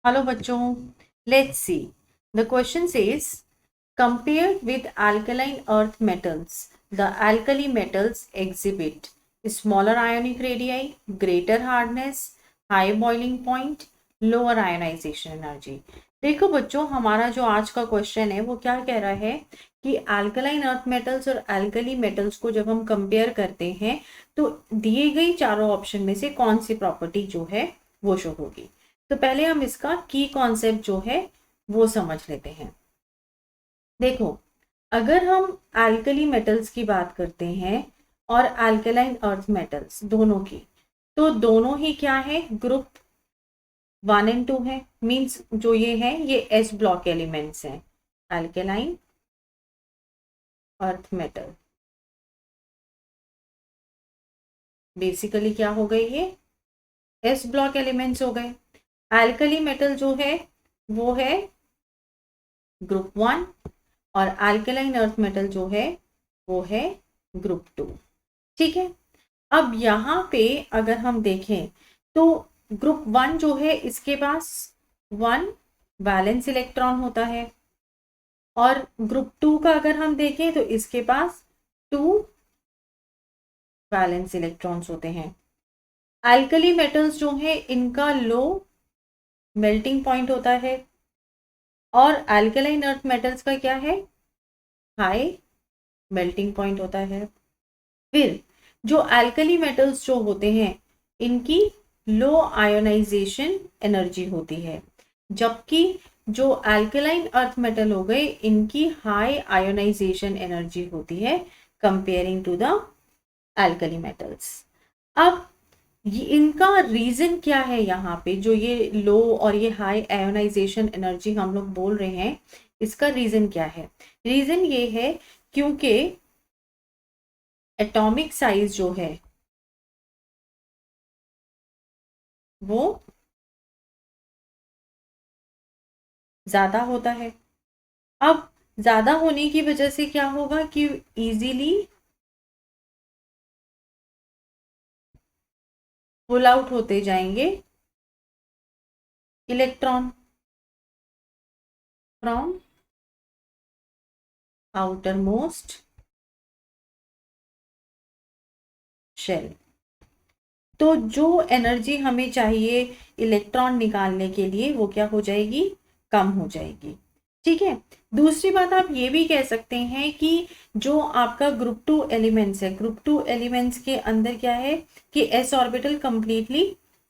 Hello बच्चों, let's see. The question says compared with alkaline earth metals, the alkali metals exhibit smaller ionic radii, greater hardness, high boiling point, lower ionization energy। देखो बच्चों, हमारा जो आज का question है वो क्या कह रहा है कि अल्कलाइन अर्थ मेटल्स और अल्कली मेटल्स को जब हम कंपेयर करते हैं तो दिए गई चारों ऑप्शन में से कौन सी प्रॉपर्टी जो है वो शो होगी। तो पहले हम इसका की कॉन्सेप्ट जो है वो समझ लेते हैं। देखो, अगर हम अल्कली मेटल्स की बात करते हैं और अल्कलाइन अर्थ मेटल्स दोनों की, तो दोनों ही क्या है, ग्रुप 1 और 2 है। मींस जो ये है ये एस ब्लॉक एलिमेंट्स हैं। अल्कलाइन अर्थ मेटल बेसिकली क्या हो गई, ये एस ब्लॉक एलिमेंट्स हो गए। अल्कली मेटल जो है वो है ग्रुप 1 और अल्कलाइन अर्थ मेटल जो है वो है ग्रुप 2। ठीक है, अब यहाँ पे अगर हम देखें तो ग्रुप 1 जो है इसके पास 1 वैलेंस इलेक्ट्रॉन होता है और ग्रुप 2 का अगर हम देखें तो इसके पास 2 वैलेंस इलेक्ट्रॉन्स होते हैं। अल्कली मेटल्स जो है इनका लो मेल्टिंग पॉइंट होता है और अल्कलाइन अर्थ मेटल्स का क्या है, हाई मेल्टिंग पॉइंट होता है। फिर जो अल्कली मेटल्स जो होते हैं इनकी लो आयोनाइजेशन एनर्जी होती है, जबकि जो अल्कलाइन अर्थ मेटल हो गए इनकी हाई आयोनाइजेशन एनर्जी होती है comparing to the alkali metals. अब ये इनका रीजन क्या है, यहाँ पे जो ये लो और ये हाई आयोनाइजेशन एनर्जी हम लोग बोल रहे हैं, इसका रीजन क्या है। रीजन ये है क्योंकि एटॉमिक साइज जो है वो ज्यादा होता है। अब ज्यादा होने की वजह से क्या होगा कि इजीली पुल आउट होते जाएंगे electron from outermost shell. तो जो एनर्जी हमें चाहिए इलेक्ट्रॉन निकालने के लिए वो क्या हो जाएगी, कम हो जाएगी। ठीक है, दूसरी बात आप ये भी कह सकते हैं कि जो आपका ग्रुप 2 एलिमेंट्स है, ग्रुप 2 एलिमेंट्स के अंदर क्या है कि एस ऑर्बिटल कंप्लीटली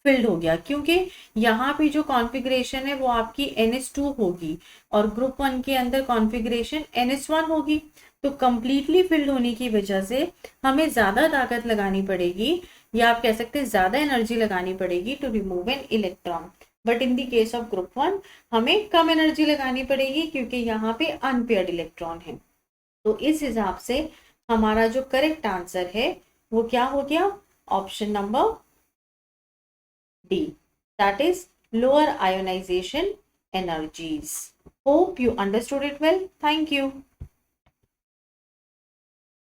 फिल्ड हो गया, क्योंकि यहाँ पे जो कॉन्फ़िगरेशन है वो आपकी NH2 होगी और ग्रुप 1 के अंदर कॉन्फ़िगरेशन NH1 होगी। तो कंप्लीटली फिल्ड होने की वजह से हमें ज्यादा ताकत लगानी पड़ेगी, या आप कह सकते हैं ज्यादा एनर्जी लगानी पड़ेगी to remove an electron. But in the case of group 1 हमें कम एनर्जी लगानी पड़ेगी क्योंकि यहाँ पे अनपेयर्ड इलेक्ट्रॉन है। तो इस हिसाब से हमारा जो करेक्ट आंसर है वो क्या हो गया, option number D, that is lower ionisation energies. Hope you understood it well. Thank you.